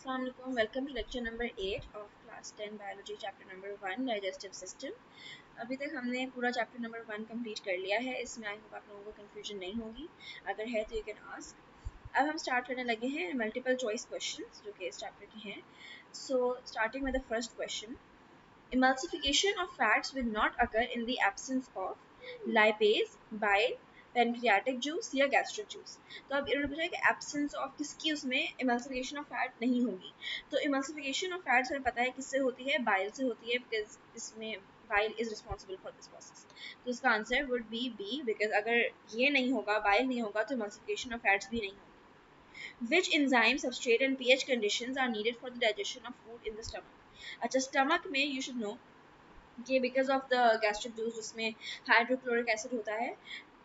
Assalamualaikum. Welcome to lecture number 8 of class 10 biology chapter number 1 digestive system. अभी तक हमने पूरा चैप्टर नंबर 1 कंप्लीट कर लिया है. इसमें आई होप आप लोगों को कंफ्यूजन नहीं होगी. अगर है तो यू कैन आस्क. अब हम स्टार्ट करने लगे हैं मल्टीपल चॉइस क्वेश्चंस जो कि इस चैप्टर के हैं. So starting with the first question. Emulsification of fats will not occur in the absence of lipase, bile, pancreatic juice या गैस्ट्रिक जूस. तो अब इन्होंने पूछा कि एब्सेंस ऑफ किसकी उसमें इमल्सिफिकेशन ऑफ फैट नहीं होगी. तो इमल्सिफिकेशन ऑफ फैट्स हमें पता है किससे होती है, बाइल से होती है, बिकॉज इसमें bile is responsible for this process. तो इसका answer would be B, because अगर ये नहीं होगा, बाइल नहीं होगा, तो इमल्सिफिकेशन ऑफ फैट्स भी नहीं होगी. Which enzyme, substrate and pH conditions are needed for the digestion of food in the stomach? अच्छा, स्टमक में यू शुड नो कि because of the gastric juice जिसमें हाइड्रोक्लोरिक एसिड होता है,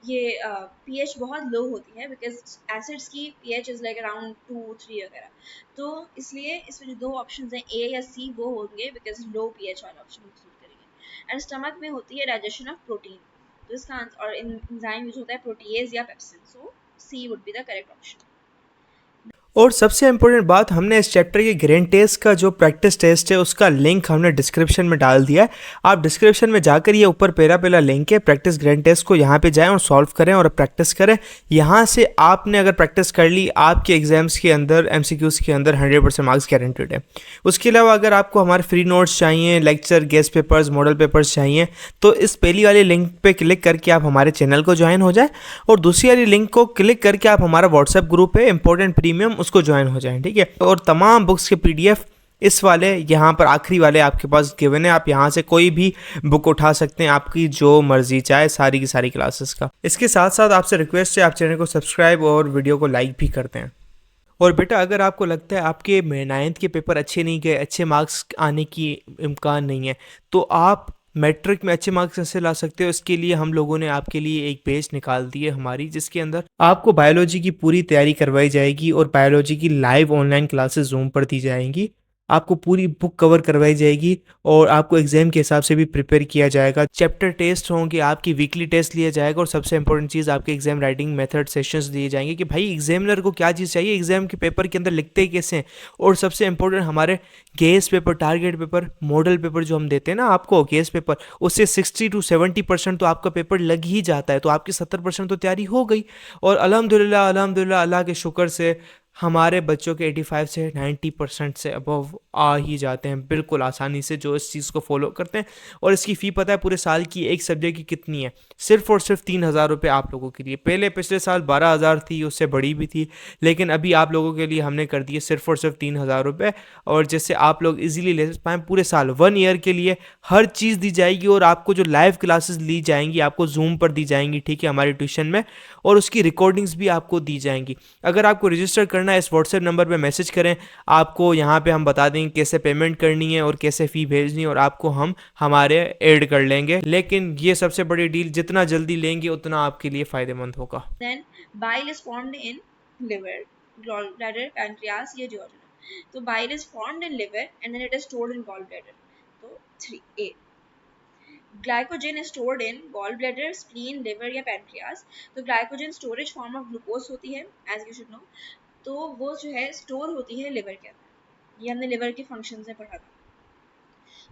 ये पीएच बहुत लो होती है बिकॉज एसिड्स की पीएच इज़ लाइक अराउंड 2-3 वगैरह. तो इसलिए इसमें जो दो ऑप्शंस हैं ए या सी वो होंगे बिकॉज लो पीएच वाला ऑप्शन यूज करेंगे. एंड स्टमक में होती है डाइजेशन ऑफ प्रोटीन. तो इसका आंसर और एंजाइम यूज होता है प्रोटीएज या pepsin. So C would be the correct option. और सबसे इम्पोर्टेंट बात, हमने इस चैप्टर के ग्रेन टेस्ट का जो प्रैक्टिस टेस्ट है उसका लिंक हमने डिस्क्रिप्शन में डाल दिया है. आप डिस्क्रिप्शन में जाकर ये ऊपर पहला लिंक है प्रैक्टिस ग्रेन टेस्ट को, यहाँ पे जाएं और सॉल्व करें और प्रैक्टिस करें. यहाँ से आपने अगर प्रैक्टिस कर ली, आपके एग्जाम्स के अंदर एमसीक्यूज़ के अंदर 100% मार्क्स गारंटेड है. उसके अलावा अगर आपको हमारे फ्री नोट्स चाहिए, lecture, guest papers, model papers चाहिए, तो इस पहली वाली लिंक पे क्लिक करके आप हमारे चैनल को ज्वाइन हो जाए और दूसरी वाली लिंक को क्लिक करके आप हमारा व्हाट्सएप ग्रुप है इंपॉर्टेंट प्रीमियम, उसको ज्वाइन हो जाएं. ठीक है. और तमाम बुक्स के पीडीएफ इस वाले यहाँ पर आखिरी वाले आपके पास गिवन है. आप यहाँ से कोई भी बुक उठा सकते हैं, आपकी जो मर्जी चाहे, सारी की सारी क्लासेस का. इसके साथ साथ आपसे रिक्वेस्ट है, आप चैनल को सब्सक्राइब और वीडियो को लाइक भी करते हैं. और बेटा, अगर आपको लगता है आपके 9th के पेपर अच्छे नहीं गए, अच्छे मार्क्स आने की इम्कान नहीं है, तो आप मैट्रिक में अच्छे मार्क्स कैसे ला सकते हो? इसके लिए हम लोगों ने आपके लिए एक पेज निकाल दी है हमारी, जिसके अंदर आपको बायोलॉजी की पूरी तैयारी करवाई जाएगी और बायोलॉजी की लाइव ऑनलाइन क्लासेस जूम पर दी जाएंगी. आपको पूरी बुक कवर करवाई जाएगी और आपको एग्जाम के हिसाब से भी प्रिपेयर किया जाएगा. चैप्टर टेस्ट होंगे, आपकी वीकली टेस्ट लिया जाएगा और सबसे इंपॉर्टेंट चीज़, आपके एग्जाम राइटिंग मेथड सेशंस दिए जाएंगे कि भाई एग्जामिनर को क्या चीज़ चाहिए, एग्जाम के पेपर के अंदर लिखते कैसे हैं. और सबसे इंपॉर्टेंट, हमारे guess paper, target paper, model paper जो हम देते हैं ना आपको, गेस पेपर, उससे 60-70% तो आपका पेपर लग ही जाता है. तो आपकी 70% तो तैयारी हो गई. और अल्हम्दुलिल्लाह अल्हम्दुलिल्लाह अल्लाह के शुक्र से हमारे बच्चों के 85 से 90% से अबव आ ही जाते हैं बिल्कुल आसानी से, जो इस चीज़ को फॉलो करते हैं. और इसकी फ़ी पता है पूरे साल की एक सब्जेक्ट की कितनी है? सिर्फ और सिर्फ 3,000 रुपये आप लोगों के लिए. पहले पिछले साल 12,000 थी, उससे बड़ी भी थी, लेकिन अभी आप लोगों के लिए हमने कर दिए सिर्फ और सिर्फ 3,000 रुपये. और जिससे आप लोग इजीली ले पाएँ पूरे साल, 1 ईयर के लिए हर चीज़ दी जाएगी. और आपको जो लाइव क्लासेस ली जाएंगी, आपको जूम पर दी जाएंगी, ठीक है, हमारे ट्यूशन में, और उसकी रिकॉर्डिंग्स भी आपको दी जाएंगी. अगर आपको रजिस्टर करना है, इस व्हाट्सएप नंबर पे मैसेज करें. आपको यहाँ पे हम बता देंगे कैसे पेमेंट करनी है और कैसे फ़ी भेजनी है, और आपको हम हमारे ऐड कर लेंगे. लेकिन ये सबसे बड़ी डील, जितना जल्दी लेंगे उतना आपके लिए फ़ायदेमंद होगा. Then bile is formed in liver, gallbladder, pancreas या duodenum. तो bile is formed in liver and then it is stored in gallbladder. तो 3A. Glycogen is stored in gallbladder, spleen, liver या pancreas. तो glycogen storage form of glucose होती है, as you should no. तो वो जो है स्टोर होती है लिवर के अंदर. ये हमने लिवर के फंक्शन से पढ़ा था.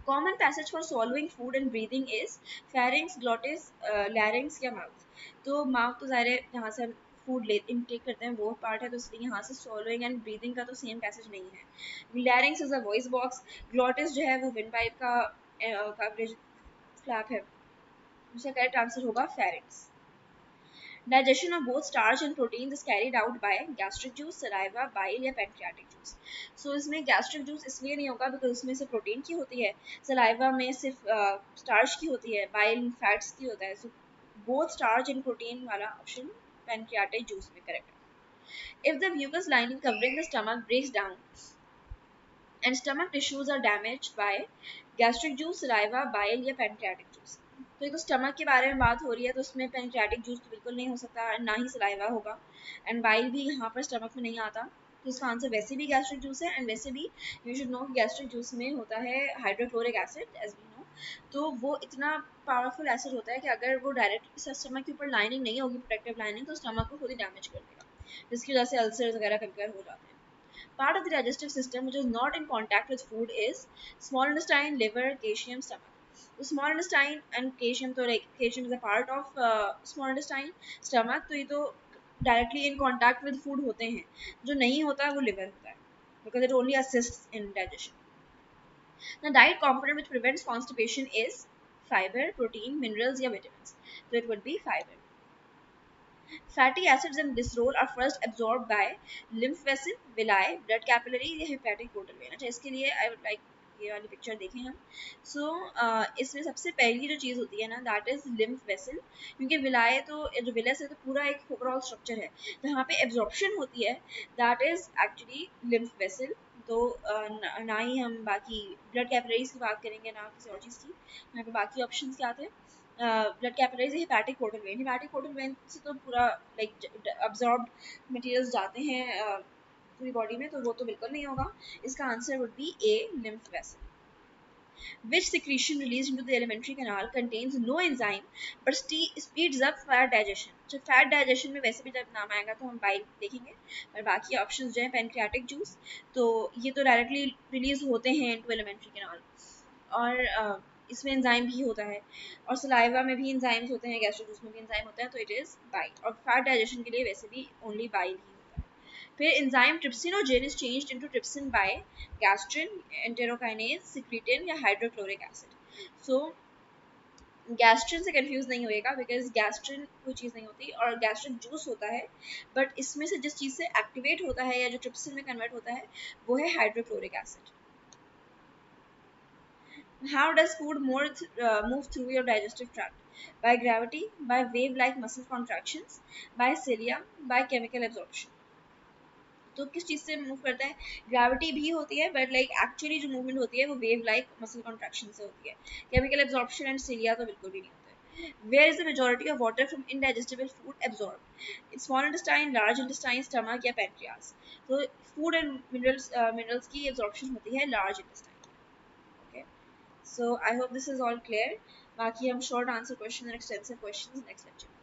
Common passage for solving food and breathing is pharynx, glottis, लैरिंग्स या माउथ. तो माउथ तो ज़ाहिर है जहाँ से हम फूड ले इनटेक करते हैं वो पार्ट है, तो इसलिए यहाँ से सॉल्विंग एंड ब्रीदिंग का तो सेम पैसेज नहीं है. लैरिंग्स is a voice box. Glottis जो है वो विंड पाइप का कवरेज फ्लैप है. उसका करेक्ट आंसर होगा pharynx. Digestion of both starch and proteins is carried out by gastric juice, saliva, bile या pancreatic juice. So इसमें gastric juice इसलिए नहीं होगा because उसमें से प्रोटीन की होती है, saliva में सिर्फ starch की होती है, bile fats की होता है. So both starch and protein वाला option pancreatic juice में correct है. If the mucous lining covering the stomach breaks down and stomach tissues are damaged by gastric juice, saliva, bile या pancreatic juice. तो एक stomach के बारे में बात हो रही है, तो उसमें पैनक्रियाटिक जूस तो बिल्कुल नहीं हो सकता, ना ही सलाइवा होगा, एंड बाइल भी यहाँ पर स्टमक में नहीं आता. तो इसका आंसर वैसे भी गैस्ट्रिक जूस है. एंड वैसे भी you should know gastric juice में होता है hydrochloric acid, as we know. तो वो इतना पावरफुल एसिड होता है कि अगर वो डायरेक्ट स्टमक के ऊपर लाइनिंग नहीं होगी, प्रोटेक्टिव लाइनिंग, तो स्टमक को खुद ही डैमेज कर देगा, जिसकी वजह से अल्सर वगैरह कभी हो जाते हैं. Part of the digestive system which is not in contact with food is small intestine, liver, caesium, stomach. तो small intestine and caesium, तो like caesium is a part of small intestine, stomach, तो ये तो directly in contact with food होते हैं. जो नहीं होता है वो liver होता है, because it only assists in digestion. The diet component which prevents constipation is fiber, protein, minerals या vitamins. So it would be fiber. Fatty acids in this role are first absorbed by lymph vessel, villi, blood capillary या hepatic portal vein. अच्छा, इसके लिए I would like ये वाली picture देखें हम. So इसमें सबसे पहली जो चीज़ होती है ना, that is lymph vessel, क्योंकि विलाय तो जो विलस है तो पूरा एक ओवरऑल स्ट्रक्चर है, जहाँ पे एब्जॉर्प्शन होती है that is actually lymph vessel. तो ना ही हम बाकी ब्लड कैपिलरीज की बात करेंगे ना किसी और चीज़ की. यहाँ पे बाकी ऑप्शंस क्या थे? Blood capillaries, hepatic portal vein. Hepatic portal vein से तो पूरा लाइक अब्जॉर्ब्ड मटेरियल्स जाते हैं पूरी बॉडी में, तो वो तो बिल्कुल नहीं होगा. इसका answer would B A, lymph vessel. Which secretion released into the alimentary canal contains no enzyme but speeds up fat digestion. तो फैट डाइजेशन में वैसे भी जब नाम आएगा तो हम बाइल देखेंगे, और बाकी ऑप्शंस जो है पेनक्रियाटिक जूस, तो ये तो डायरेक्टली रिलीज होते हैं इनटू एलिमेंट्री कैनाल, और इसमें एंजाइम भी होता है, और सलाइवा में भी एंजाइम्स होते हैं, गैस्ट्रो जूस में भी एंजाइम होता है, तो इट इज़ बाइल. और फैट डाइजेशन के लिए वैसे भी ओनली बाइल ही होता है. फिर enzyme trypsinogen is changed into trypsin by gastrin, enterokinase, secretin या हाइड्रोक्लोरिक एसिड. सो गैस्ट्रिन से कंफ्यूज नहीं होएगा, बिकॉज गैस्ट्रिन कोई चीज़ नहीं होती, और गैस्ट्रिक जूस होता है, बट इसमें से जिस चीज़ से एक्टिवेट होता है या जो ट्रिप्सिन में कन्वर्ट होता है वो है hydrochloric acid. How does food move through your digestive tract? By gravity, by wave-like muscle contractions, by cilia, by chemical absorption. तो किस चीज़ से मूव करता है? ग्रेविटी भी होती है, बट लाइक एक्चुअली जो मूवमेंट होती है वो वेव लाइक मसल कॉन्ट्रैक्शन से होती है. केमिकल एब्जॉर्प्शन एंड सिलिया तो बिल्कुल भी नहीं होता है. Where is the majority of water from indigestible food absorbed? In small intestine, large intestine, stomach या pancreas. तो food and minerals की absorption होती है large intestine. Okay. So I hope this is all clear. बाकी हम short answer question और extensive questions next lecture में करेंगे.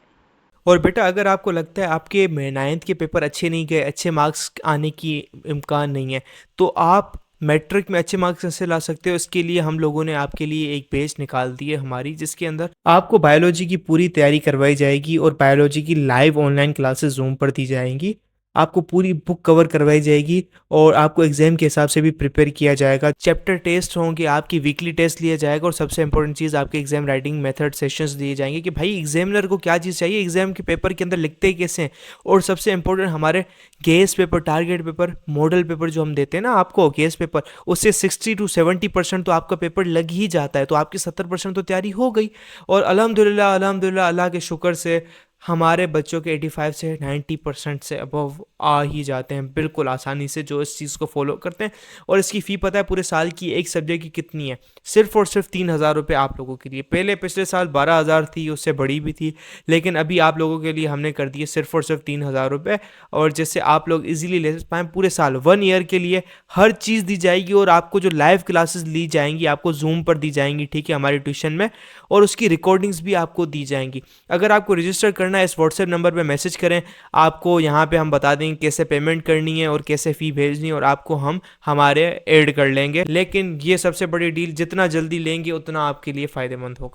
और बेटा अगर आपको लगता है आपके 9th के पेपर अच्छे नहीं गए, अच्छे मार्क्स आने की इम्कान नहीं है, तो आप मैट्रिक में अच्छे मार्क्स कैसे ला सकते हो? इसके लिए हम लोगों ने आपके लिए एक पेज निकाल दी है हमारी, जिसके अंदर आपको बायोलॉजी की पूरी तैयारी करवाई जाएगी और बायोलॉजी की लाइव ऑनलाइन क्लासेस जूम पर दी जाएंगी. आपको पूरी बुक कवर करवाई जाएगी और आपको एग्जाम के हिसाब से भी प्रिपेयर किया जाएगा. चैप्टर टेस्ट होंगे, आपकी वीकली टेस्ट लिया जाएगा, और सबसे इंपॉर्टेंट चीज़ आपके एग्जाम राइटिंग मेथड सेशंस दिए जाएंगे कि भाई एग्जामिनर को क्या चीज़ चाहिए, एग्जाम के पेपर के अंदर लिखते कैसे हैं. और सबसे इंपॉर्टेंट हमारे guess paper, target paper, model paper जो हम देते हैं ना आपको गेस पेपर, उससे 60 to 70% तो आपका पेपर लग ही जाता है, तो आपकी 70% तो तैयारी हो गई. और अल्हम्दुलिल्लाह अल्हम्दुलिल्लाह अल्लाह के शुक्र से हमारे बच्चों के 85 से 90% से अबव आ ही जाते हैं बिल्कुल आसानी से, जो इस चीज़ को फॉलो करते हैं. और इसकी फ़ी पता है पूरे साल की एक सब्जेक्ट की कितनी है? सिर्फ और सिर्फ 3,000 रुपये आप लोगों के लिए. पहले पिछले साल 12,000 थी, उससे बड़ी भी थी, लेकिन अभी आप लोगों के लिए हमने कर दिए सिर्फ और सिर्फ 3,000 रुपये. और जिससे आप लोग इजीली ले पाएँ पूरे साल 1 ईयर के लिए हर चीज़ दी जाएगी. और आपको जो लाइव क्लासेस ली जाएंगी आपको जूम पर दी जाएंगी, ठीक है, हमारी ट्यूशन में, और उसकी रिकॉर्डिंग्स भी आपको दी जाएंगी. अगर आपको रजिस्टर करना है इस व्हाट्सएप नंबर पे मैसेज करें, आपको यहाँ पे हम बता देंगे कैसे पेमेंट करनी है और कैसे फ़ी भेजनी है, और आपको हम हमारे ऐड कर लेंगे. लेकिन ये सबसे बड़ी डील, जितना जल्दी लेंगे उतना आपके लिए फ़ायदेमंद होगा.